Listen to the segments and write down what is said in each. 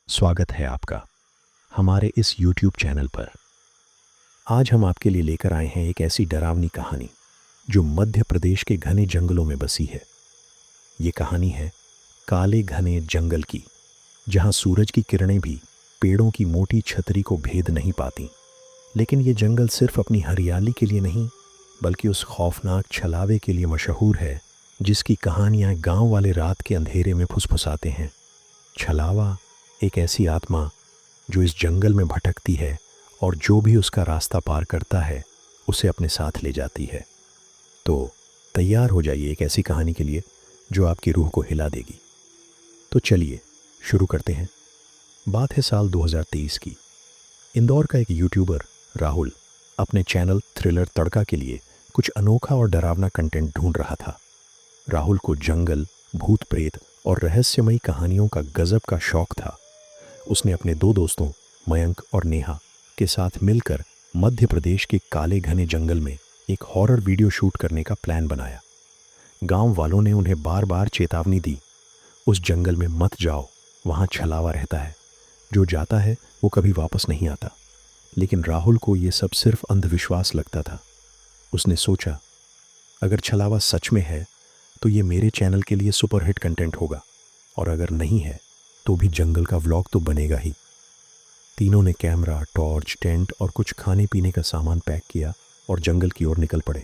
स्वागत है आपका हमारे इस YouTube चैनल पर। आज हम आपके लिए लेकर आए हैं एक ऐसी डरावनी कहानी जो मध्य प्रदेश के घने जंगलों में बसी है। ये कहानी है काले घने जंगल की, जहां सूरज की किरणें भी पेड़ों की मोटी छतरी को भेद नहीं पाती। लेकिन ये जंगल सिर्फ अपनी हरियाली के लिए नहीं, बल्कि उस खौफनाक छलावे के लिए मशहूर है जिसकी कहानियां गांव वाले रात के अंधेरे में फुसफुसाते हैं। छलावा एक ऐसी आत्मा जो इस जंगल में भटकती है और जो भी उसका रास्ता पार करता है उसे अपने साथ ले जाती है। तो तैयार हो जाइए एक ऐसी कहानी के लिए जो आपकी रूह को हिला देगी। तो चलिए शुरू करते हैं। बात है साल 2023 की। इंदौर का एक यूट्यूबर राहुल अपने चैनल थ्रिलर तड़का के लिए कुछ अनोखा और डरावना कंटेंट ढूंढ रहा था। राहुल को जंगल, भूत प्रेत और रहस्यमयी कहानियों का गजब का शौक था। उसने अपने दो दोस्तों मयंक और नेहा के साथ मिलकर मध्य प्रदेश के काले घने जंगल में एक हॉरर वीडियो शूट करने का प्लान बनाया। गांव वालों ने उन्हें बार बार चेतावनी दी, उस जंगल में मत जाओ, वहां छलावा रहता है, जो जाता है वो कभी वापस नहीं आता। लेकिन राहुल को ये सब सिर्फ अंधविश्वास लगता था। उसने सोचा, अगर छलावा सच में है तो ये मेरे चैनल के लिए सुपरहिट कंटेंट होगा, और अगर नहीं है तो भी जंगल का व्लॉग तो बनेगा ही। तीनों ने कैमरा, टॉर्च, टेंट और कुछ खाने पीने का सामान पैक किया और जंगल की ओर निकल पड़े।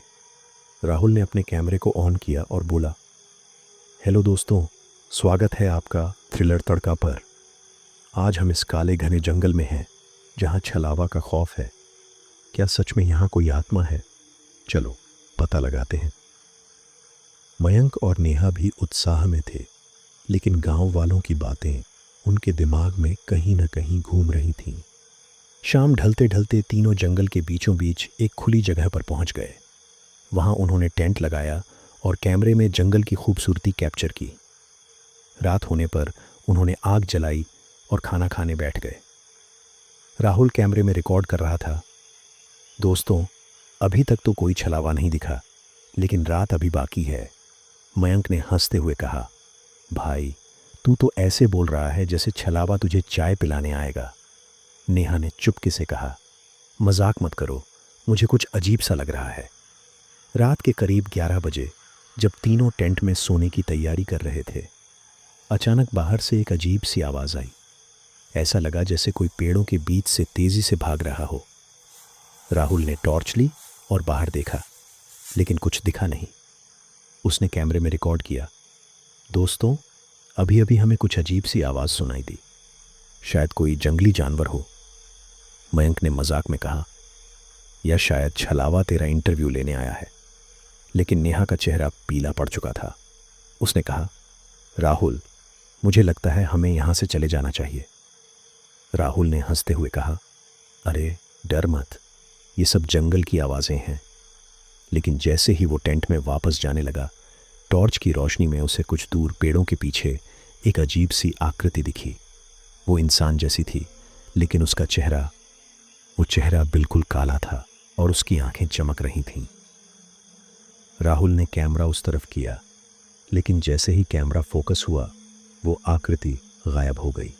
राहुल ने अपने कैमरे को ऑन किया और बोला, हेलो दोस्तों, स्वागत है आपका थ्रिलर तड़का पर। आज हम इस काले घने जंगल में हैं जहां छलावा का खौफ है। क्या सच में यहाँ कोई आत्मा है? चलो पता लगाते हैं। मयंक और नेहा भी उत्साह में थे, लेकिन गांव वालों की बातें उनके दिमाग में कहीं न कहीं घूम रही थीं। शाम ढलते ढलते तीनों जंगल के बीचों बीच एक खुली जगह पर पहुंच गए। वहां उन्होंने टेंट लगाया और कैमरे में जंगल की खूबसूरती कैप्चर की। रात होने पर उन्होंने आग जलाई और खाना खाने बैठ गए। राहुल कैमरे में रिकॉर्ड कर रहा था, दोस्तों, अभी तक तो कोई छलावा नहीं दिखा, लेकिन रात अभी बाकी है। मयंक ने हंसते हुए कहा, भाई तू तो ऐसे बोल रहा है जैसे छलावा तुझे चाय पिलाने आएगा। नेहा ने चुपके से कहा, मजाक मत करो, मुझे कुछ अजीब सा लग रहा है। रात के करीब 11 बजे जब तीनों टेंट में सोने की तैयारी कर रहे थे, अचानक बाहर से एक अजीब सी आवाज़ आई। ऐसा लगा जैसे कोई पेड़ों के बीच से तेजी से भाग रहा हो। राहुल ने टॉर्च ली और बाहर देखा, लेकिन कुछ दिखा नहीं। उसने कैमरे में रिकॉर्ड किया, दोस्तों, अभी अभी हमें कुछ अजीब सी आवाज़ सुनाई दी, शायद कोई जंगली जानवर हो। मयंक ने मजाक में कहा, या शायद छलावा तेरा इंटरव्यू लेने आया है। लेकिन नेहा का चेहरा पीला पड़ चुका था। उसने कहा, राहुल, मुझे लगता है हमें यहाँ से चले जाना चाहिए। राहुल ने हंसते हुए कहा, अरे डर मत, ये सब जंगल की आवाज़ें हैं। लेकिन जैसे ही वो टेंट में वापस जाने लगा, टॉर्च की रोशनी में उसे कुछ दूर पेड़ों के पीछे एक अजीब सी आकृति दिखी। वो इंसान जैसी थी, लेकिन उसका चेहरा बिल्कुल काला था और उसकी आंखें चमक रही थीं। राहुल ने कैमरा उस तरफ किया, लेकिन जैसे ही कैमरा फोकस हुआ, वो आकृति गायब हो गई।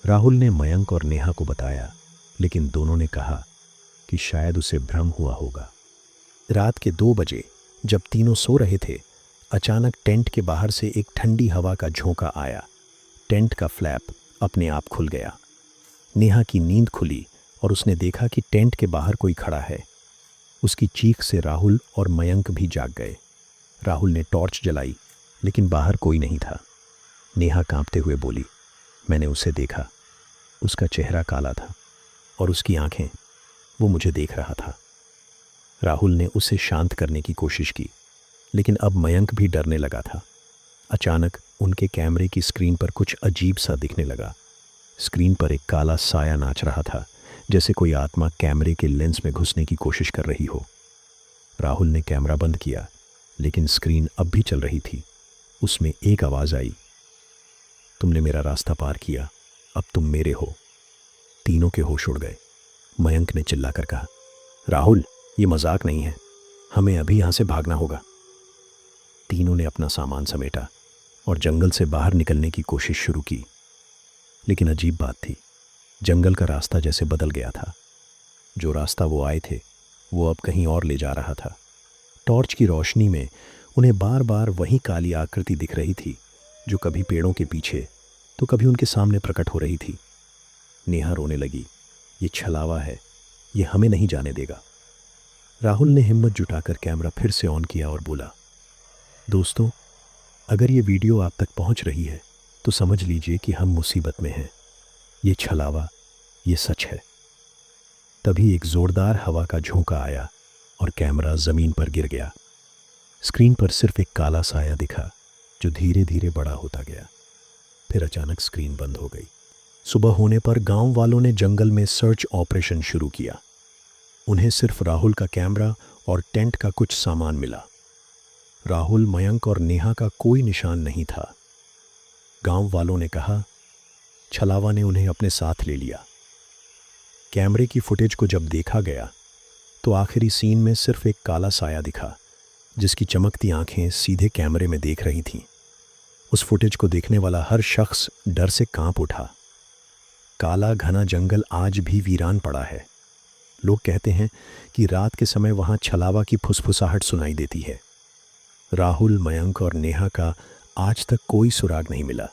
राहुल ने मयंक और नेहा को बताया, लेकिन दोनों ने कहा कि शायद उसे भ्रम हुआ होगा। रात के 2 बजे जब तीनों सो रहे थे, अचानक टेंट के बाहर से एक ठंडी हवा का झोंका आया। टेंट का फ्लैप अपने आप खुल गया। नेहा की नींद खुली और उसने देखा कि टेंट के बाहर कोई खड़ा है। उसकी चीख से राहुल और मयंक भी जाग गए। राहुल ने टॉर्च जलाई, लेकिन बाहर कोई नहीं था। नेहा कांपते हुए बोली, मैंने उसे देखा, उसका चेहरा काला था और उसकी आंखें, वो मुझे देख रहा था। राहुल ने उसे शांत करने की कोशिश की, लेकिन अब मयंक भी डरने लगा था। अचानक उनके कैमरे की स्क्रीन पर कुछ अजीब सा दिखने लगा। स्क्रीन पर एक काला साया नाच रहा था, जैसे कोई आत्मा कैमरे के लेंस में घुसने की कोशिश कर रही हो। राहुल ने कैमरा बंद किया, लेकिन स्क्रीन अब भी चल रही थी। उसमें एक आवाज़ आई, तुमने मेरा रास्ता पार किया, अब तुम मेरे हो। तीनों के होश उड़ गए। मयंक ने चिल्लाकर कहा, राहुल, ये मजाक नहीं है, हमें अभी यहाँ से भागना होगा। तीनों ने अपना सामान समेटा और जंगल से बाहर निकलने की कोशिश शुरू की। लेकिन अजीब बात थी, जंगल का रास्ता जैसे बदल गया था। जो रास्ता वो आए थे वो अब कहीं और ले जा रहा था। टॉर्च की रोशनी में उन्हें बार बार वही काली आकृति दिख रही थी, जो कभी पेड़ों के पीछे तो कभी उनके सामने प्रकट हो रही थी। नेहा रोने लगी। ये छलावा है, ये हमें नहीं जाने देगा। राहुल ने हिम्मत जुटाकर कैमरा फिर से ऑन किया और बोला, दोस्तों, अगर ये वीडियो आप तक पहुंच रही है तो समझ लीजिए कि हम मुसीबत में हैं। ये छलावा, ये सच है। तभी एक जोरदार हवा का झोंका आया और कैमरा जमीन पर गिर गया। स्क्रीन पर सिर्फ एक काला साया दिखा, जो धीरे धीरे बड़ा होता गया। फिर अचानक स्क्रीन बंद हो गई। सुबह होने पर गांव वालों ने जंगल में सर्च ऑपरेशन शुरू किया। उन्हें सिर्फ राहुल का कैमरा और टेंट का कुछ सामान मिला। राहुल, मयंक और नेहा का कोई निशान नहीं था। गांव वालों ने कहा, छलावा ने उन्हें अपने साथ ले लिया। कैमरे की फुटेज को जब देखा गया तो आखिरी सीन में सिर्फ एक काला साया दिखा, जिसकी चमकती आंखें सीधे कैमरे में देख रही थीं। उस फुटेज को देखने वाला हर शख्स डर से कांप उठा। काला घना जंगल आज भी वीरान पड़ा है। लोग कहते हैं कि रात के समय वहां छलावा की फुसफुसाहट सुनाई देती है। राहुल, मयंक और नेहा का आज तक कोई सुराग नहीं मिला,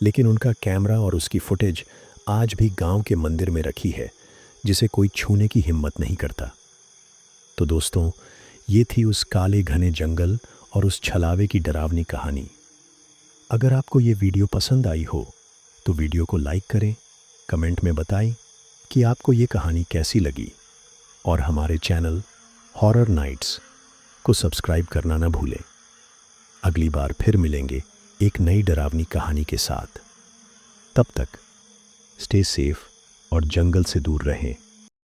लेकिन उनका कैमरा और उसकी फुटेज आज भी गांव के मंदिर में रखी है, जिसे कोई छूने की हिम्मत नहीं करता। तो दोस्तों, ये थी उस काले घने जंगल और उस छलावे की डरावनी कहानी। अगर आपको ये वीडियो पसंद आई हो तो वीडियो को लाइक करें, कमेंट में बताएं कि आपको ये कहानी कैसी लगी, और हमारे चैनल हॉरर नाइट्स को सब्सक्राइब करना ना भूलें। अगली बार फिर मिलेंगे एक नई डरावनी कहानी के साथ। तब तक स्टे सेफ और जंगल से दूर रहें।